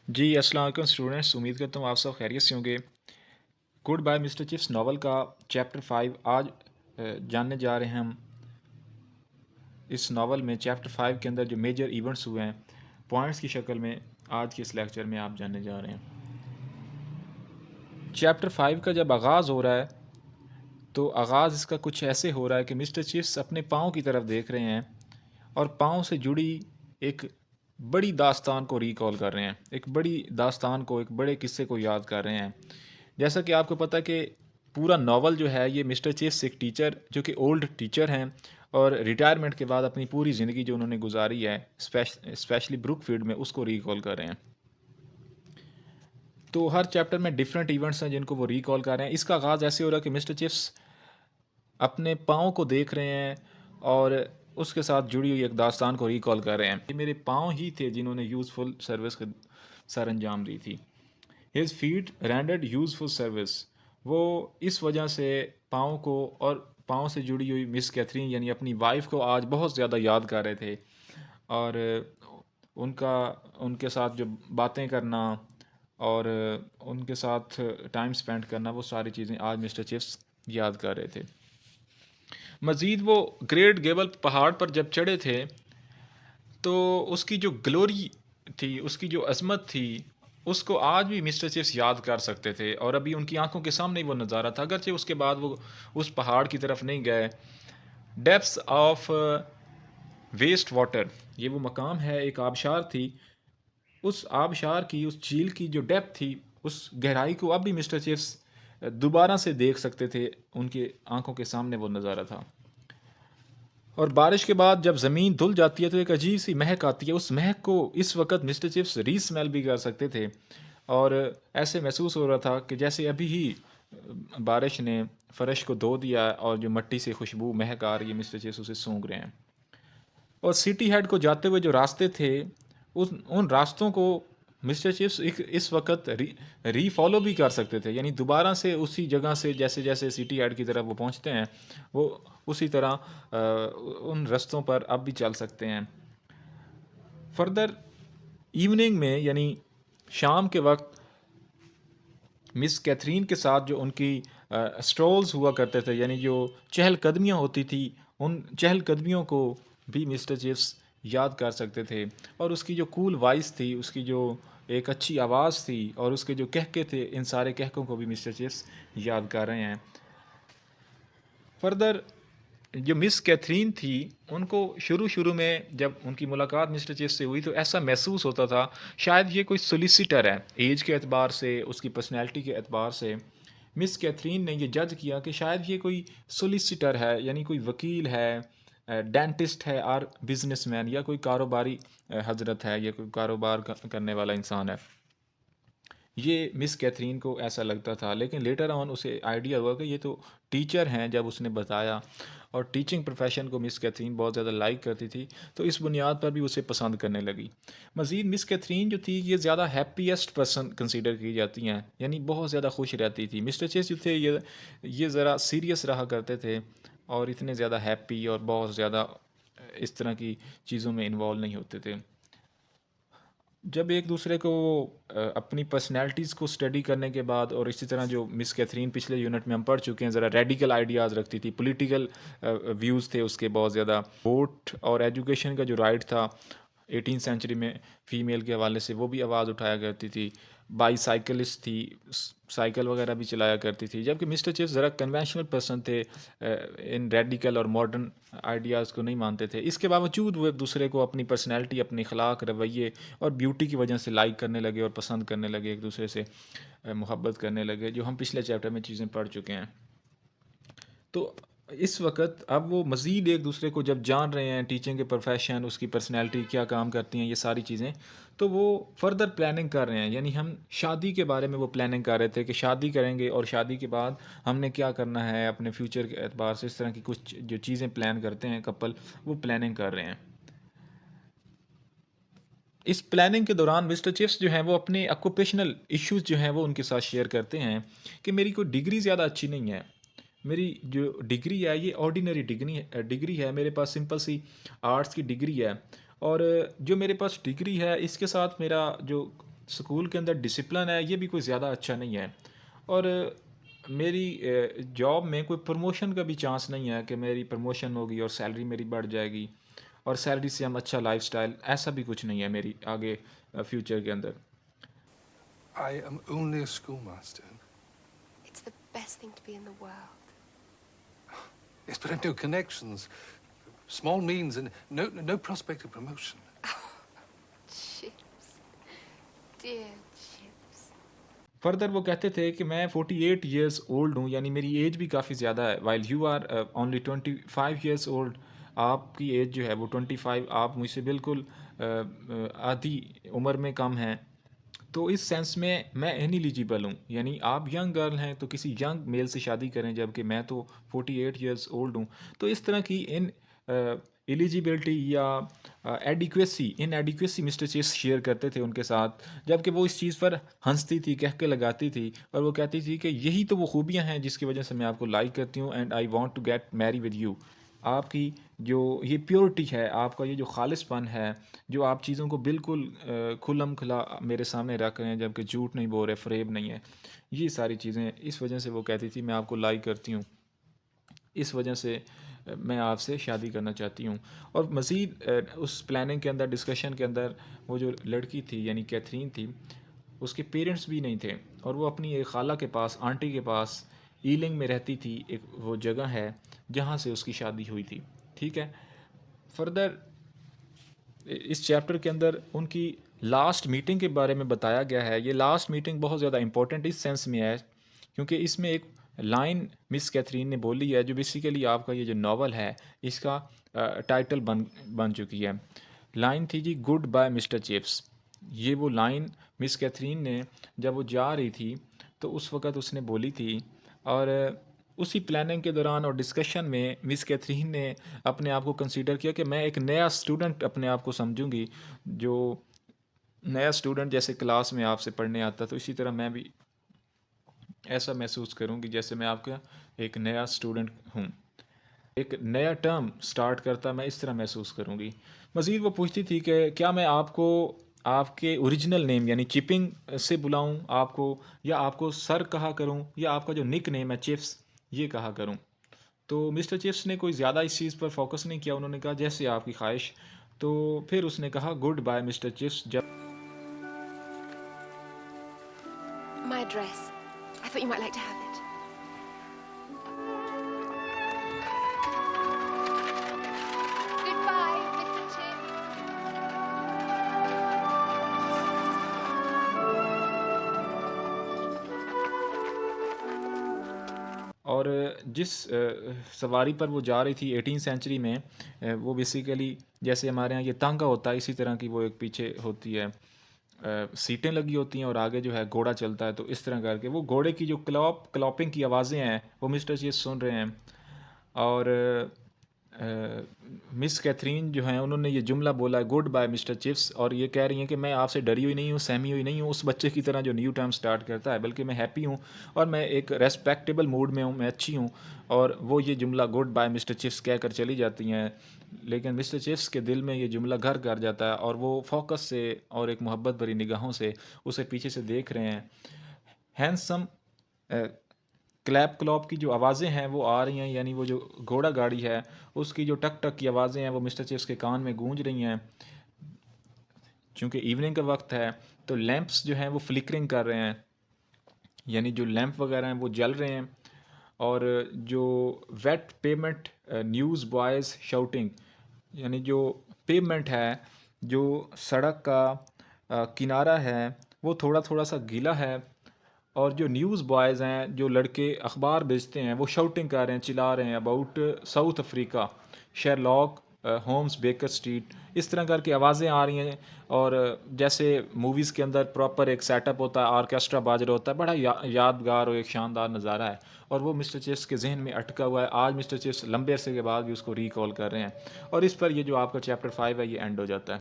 जी, अस्सलाम वालेकुम स्टूडेंट्स। उम्मीद करता हूँ आप सब खैरियत से होंगे। Goodbye Mister Chips novel का चैप्टर 5 आज जानने जा रहे हैं हम। इस नावल में चैप्टर 5 के अंदर जो मेजर इवेंट्स हुए हैं पॉइंट्स की शक्ल में आज के इस लेक्चर में आप जानने जा रहे हैं। चैप्टर 5 का जब आगाज़ हो रहा है तो आगाज़ इसका कुछ ऐसे हो रहा है कि मिस्टर चिप्स अपने पाँव की तरफ देख रहे हैं और पाँव से जुड़ी एक बड़ी दास्तान को रिकॉल कर रहे हैं, एक बड़ी दास्तान को, एक बड़े किस्से को याद कर रहे हैं। जैसा कि आपको पता है कि पूरा नावल जो है ये मिस्टर चिप्स एक टीचर जो कि ओल्ड टीचर हैं और रिटायरमेंट के बाद अपनी पूरी ज़िंदगी जो उन्होंने गुजारी है स्पेशली ब्रुकफील्ड में, उसको रिकॉल कर रहे हैं। तो हर चैप्टर में डिफरेंट इवेंट्स हैं जिनको वो रिकॉल कर रहे हैं। इसका आगाज़ ऐसे हो रहा है कि मिस्टर चिप्स अपने पाँव को देख रहे हैं और उसके साथ जुड़ी हुई एक दास्तान को रिकॉल कर रहे हैं। ये मेरे पाँव ही थे जिन्होंने यूज़फुल सर्विस का सर अंजाम दी थी। His feet rendered useful service. वो इस वजह से पाँव को और पाँव से जुड़ी हुई मिस कैथरीन यानी अपनी वाइफ को आज बहुत ज़्यादा याद कर रहे थे और उनका उनके साथ जो बातें करना और उनके साथ टाइम स्पेंड करना, वो सारी चीज़ें आज मिस्टर चिप्स याद कर रहे थे। मज़ीद वो ग्रेट गेबल पहाड़ पर जब चढ़े थे तो उसकी जो ग्लोरी थी, उसकी जो अज़मत थी, उसको आज भी मिस्टर चिप्स याद कर सकते थे और अभी उनकी आंखों के सामने ही वो नज़ारा था, अगरचे उसके बाद वो उस पहाड़ की तरफ नहीं गए। डेप्थ्स ऑफ वेस्ट वाटर, ये वो मकाम है, एक आबशार थी। उस आबशार की, उस झील की जो डेप्थ थी, उस गहराई को अब भी मिस्टर चिप्स दोबारा से देख सकते थे। उनके आंखों के सामने वो नज़ारा था। और बारिश के बाद जब ज़मीन धुल जाती है तो एक अजीब सी महक आती है। उस महक को इस वक्त मिस्टर चिप्स री स्मेल भी कर सकते थे और ऐसे महसूस हो रहा था कि जैसे अभी ही बारिश ने फ़र्श को धो दिया और जो मिट्टी से खुशबू महक आ रही है, मिस्टर चिप्स उसे सूंघ रहे हैं। और सिटी हेड को जाते हुए जो रास्ते थे, उन रास्तों को मिस्टर चिप्स इस वक्त री फॉलो भी कर सकते थे, यानी दोबारा से उसी जगह से जैसे जैसे सिटी हेड की तरफ वो पहुंचते हैं, वो उसी तरह उन रास्तों पर अब भी चल सकते हैं। फर्दर इवनिंग में यानी शाम के वक्त मिस कैथरीन के साथ जो उनकी स्ट्रोल्स हुआ करते थे, यानी जो चहलकदमियाँ होती थी, उन चहलकदमियों को भी मिस्टर चिप्स याद कर सकते थे। और उसकी जो कूल वॉइस थी, उसकी जो एक अच्छी आवाज़ थी और उसके जो कहके थे, इन सारे कहकों को भी मिस्टर चिप्स याद कर रहे हैं। फर्दर जो मिस कैथरीन थी, उनको शुरू शुरू में जब उनकी मुलाकात मिस्टर चिप्स से हुई तो ऐसा महसूस होता था शायद ये कोई सोलिसिटर है। एज के एतबार से, उसकी पर्सनैलिटी के एतबार से मिस कैथरीन ने ये जज किया कि शायद ये कोई सोलिसिटर है, यानी कोई वकील है, डेंटिस्ट है और बिजनेसमैन, या कोई कारोबारी हजरत है, या कोई कारोबार करने वाला इंसान है। ये मिस कैथरीन को ऐसा लगता था, लेकिन लेटर ऑन उसे आइडिया हुआ कि ये तो टीचर हैं। जब उसने बताया, और टीचिंग प्रोफेशन को मिस कैथरीन बहुत ज़्यादा लाइक करती थी, तो इस बुनियाद पर भी उसे पसंद करने लगी। मज़ीद मिस कैथरीन जो थी, ये ज़्यादा हैप्पीएस्ट पर्सन कंसीडर की जाती हैं, यानी बहुत ज़्यादा खुश रहती थी। मिस्टर चेस जो थे, ये ज़रा सीरियस रहा करते थे और इतने ज़्यादा हैप्पी और बहुत ज़्यादा इस तरह की चीज़ों में इन्वॉल्व नहीं होते थे। जब एक दूसरे को अपनी पर्सनैलिटीज़ को स्टडी करने के बाद, और इसी तरह जो मिस कैथरीन पिछले यूनिट में हम पढ़ चुके हैं, ज़रा रेडिकल आइडियाज़ रखती थी, पॉलिटिकल व्यूज़ थे उसके बहुत ज़्यादा। वोट और एजुकेशन का जो राइट था 18th सेंचुरी में फ़ीमेल के हवाले से, वो भी आवाज़ उठाया करती थी। बाईसाइकिलिस्ट थी, साइकिल वगैरह भी चलाया करती थी। जबकि मिस्टर चिप्स ज़रा कन्वेंशनल पर्सन थे, इन रेडिकल और मॉडर्न आइडियाज़ को नहीं मानते थे। इसके बावजूद वो एक दूसरे को अपनी पर्सनैलिटी, अपने अखलाक, रवैये और ब्यूटी की वजह से लाइक करने लगे और पसंद करने लगे, एक दूसरे से मोहब्बत करने लगे, जो हम पिछले चैप्टर में चीज़ें पढ़ चुके हैं। तो इस वक्त अब वो मज़ीद एक दूसरे को जब जान रहे हैं, टीचिंग के प्रोफेशन, उसकी पर्सनैलिटी क्या काम करती हैं, ये सारी चीज़ें, तो वो फर्दर प्लानिंग कर रहे हैं। यानी हम शादी के बारे में वो प्लानिंग कर रहे थे कि शादी करेंगे और शादी के बाद हमने क्या करना है अपने फ्यूचर के एतबार से। इस तरह की कुछ जो चीज़ें प्लान करते हैं कपल, वो प्लानिंग कर रहे हैं। इस प्लानिंग के दौरान मिस्टर चिप्स जो हैं वो अपने ऑक्यूपेशनल इश्यूज जो हैं वो उनके साथ शेयर करते हैं कि मेरी कोई डिग्री ज़्यादा अच्छी नहीं है। मेरी जो डिग्री है ये ऑर्डिनरी डिग्री है, मेरे पास सिंपल सी आर्ट्स की डिग्री है। और जो मेरे पास डिग्री है इसके साथ मेरा जो स्कूल के अंदर डिसिप्लिन है ये भी कोई ज़्यादा अच्छा नहीं है। और मेरी जॉब में कोई प्रमोशन का भी चांस नहीं है कि मेरी प्रमोशन होगी और सैलरी मेरी बढ़ जाएगी, और सैलरी से हम अच्छा लाइफस्टाइल, ऐसा भी कुछ नहीं है मेरी आगे फ्यूचर के अंदर। I am only a schoolmaster. It's the best thing to be in the world. Yes, but I've no connections, small means, and no prospect of promotion. Chips. Dear Chips. Further वो कहते थे कि मैं 48 years old हूँ, यानी मेरी as भी काफ़ी ज़्यादा है, while you are only 25 years old. आपकी एज जो है वो 25, आप मुझसे बिल्कुल आधी उम्र में कम हैं। तो इस सेंस में मैं इनएलिजिबल हूँ, यानी आप यंग गर्ल हैं तो किसी यंग मेल से शादी करें, जबकि मैं तो 48 ईयर्स ओल्ड हूँ। तो इस तरह की इन एलिजिबिलिटी या एडिक्वेसी इन एडिक्वेसी मिस्टर चेस शेयर करते थे उनके साथ, जबकि वो इस चीज़ पर हंसती थी, कह के लगाती थी, और वो कहती थी कि यही तो वो खूबियाँ हैं जिसकी वजह से मैं आपको लाइक करती हूँ, and I want to get marry with you. आपकी जो ये प्योरिटी है, आपका ये जो खालिसपन है, जो आप चीज़ों को बिल्कुल खुल्लम खुला मेरे सामने रख रहे हैं, जबकि झूठ नहीं बोल रहे, फ़रेब नहीं है, ये सारी चीज़ें, इस वजह से वो कहती थी मैं आपको लाइक करती हूँ, इस वजह से मैं आपसे शादी करना चाहती हूँ। और मज़ीद उस प्लानिंग के अंदर, डिस्कशन के अंदर, वो जो लड़की थी यानी कैथरीन थी, उसके पेरेंट्स भी नहीं थे, और वो अपनी एक खाला के पास, आंटी के पास ईलिंग में रहती थी। एक वो जगह है जहाँ से उसकी शादी हुई थी। ठीक है। फर्दर इस चैप्टर के अंदर उनकी लास्ट मीटिंग के बारे में बताया गया है। ये लास्ट मीटिंग बहुत ज़्यादा इंपॉर्टेंट इस सेंस में है क्योंकि इसमें एक लाइन मिस कैथरीन ने बोली है जो बेसिकली आपका ये जो नावल है इसका टाइटल बन बन चुकी है। लाइन थी जी, गुड बाय मिस्टर चिप्स। ये वो लाइन मिस कैथरीन ने जब वो जा रही थी तो उस वक़्त उसने बोली थी, और उसी प्लानिंग के दौरान और डिस्कशन में मिस कैथरीन ने अपने आप को कंसीडर किया कि मैं एक नया स्टूडेंट अपने आप को समझूंगी, जो नया स्टूडेंट जैसे क्लास में आपसे पढ़ने आता, तो इसी तरह मैं भी ऐसा महसूस करूंगी जैसे मैं आपका एक नया स्टूडेंट हूँ, एक नया टर्म स्टार्ट करता मैं इस तरह महसूस करूँगी। मज़ीद वो पूछती थी कि क्या मैं आपको आपके ओरिजिनल नेम यानी चिपिंग से बुलाऊं आपको, या आपको सर कहा करूं, या आपका जो निक नेम है चिप्स ये कहा करूं। तो मिस्टर चिप्स ने कोई ज़्यादा इस चीज़ पर फोकस नहीं किया, उन्होंने कहा जैसे आपकी ख्वाहिश। तो फिर उसने कहा गुड बाय मिस्टर चिप्स। जब My dress. I thought you might like to have it. Goodbye, Mr. Chip. और जिस सवारी पर वो जा रही थी 18 सेंचुरी में, वो बेसिकली जैसे हमारे यहाँ ये तांगा होता है इसी तरह की वो एक पीछे होती है, सीटें लगी होती हैं और आगे जो है घोड़ा चलता है, तो इस तरह करके वो घोड़े की जो क्लॉपिंग की आवाज़ें हैं वो मिस्टर ये सुन रहे हैं। और मिस कैथरीन जो हैं उन्होंने ये जुमला बोला है गुड बाय मिस्टर चिप्स, और ये कह रही हैं कि मैं आपसे डरी हुई नहीं हूँ, सहमी हुई नहीं हूँ उस बच्चे की तरह जो न्यू टर्म स्टार्ट करता है, बल्कि मैं हैप्पी हूँ और मैं एक रेस्पेक्टेबल मूड में हूँ, मैं अच्छी हूँ। और वो ये जुमला गुड बाय मिस्टर चिप्स कह कर चली जाती हैं, लेकिन मिस्टर चिप्स के दिल में ये जुमला घर कर जाता है और वो फोकस से और एक मोहब्बत भरी निगाहों से उसे पीछे से देख रहे हैं। हैंडसम क्लैप क्लॉप की जो आवाज़ें हैं वो आ रही हैं, यानी वो जो घोड़ा गाड़ी है उसकी जो टक टक की आवाज़ें हैं वो मिस्टर चिप्स के कान में गूंज रही हैं। चूँकि इवनिंग का वक्त है तो लैंप्स जो हैं वो फ्लिकरिंग कर रहे हैं, यानी जो लैंप वगैरह हैं वो जल रहे हैं। और जो wet pavement news boys shouting, यानी जो पेमेंट है, जो सड़क का किनारा है वो थोड़ा थोड़ा सा गीला है, और जो न्यूज़ बॉयज़ हैं, जो लड़के अखबार बेचते हैं, वो शाउटिंग कर रहे हैं, चिल्ला रहे हैं about South Africa, Sherlock Holmes Baker Street, इस तरह करके आवाज़ें आ रही हैं। और जैसे मूवीज़ के अंदर प्रॉपर एक सेटअप होता है, ऑर्केस्ट्रा बाज रहा होता है, बड़ा यादगार और एक शानदार नज़ारा है, और वो मिस्टर चिप्स के जहन में अटका हुआ है। आज मिस्टर चिप्स लंबे अरसे के बाद भी उसको रिकॉल कर रहे हैं, और इस पर ये जो आपका चैप्टर 5 है ये एंड हो जाता है।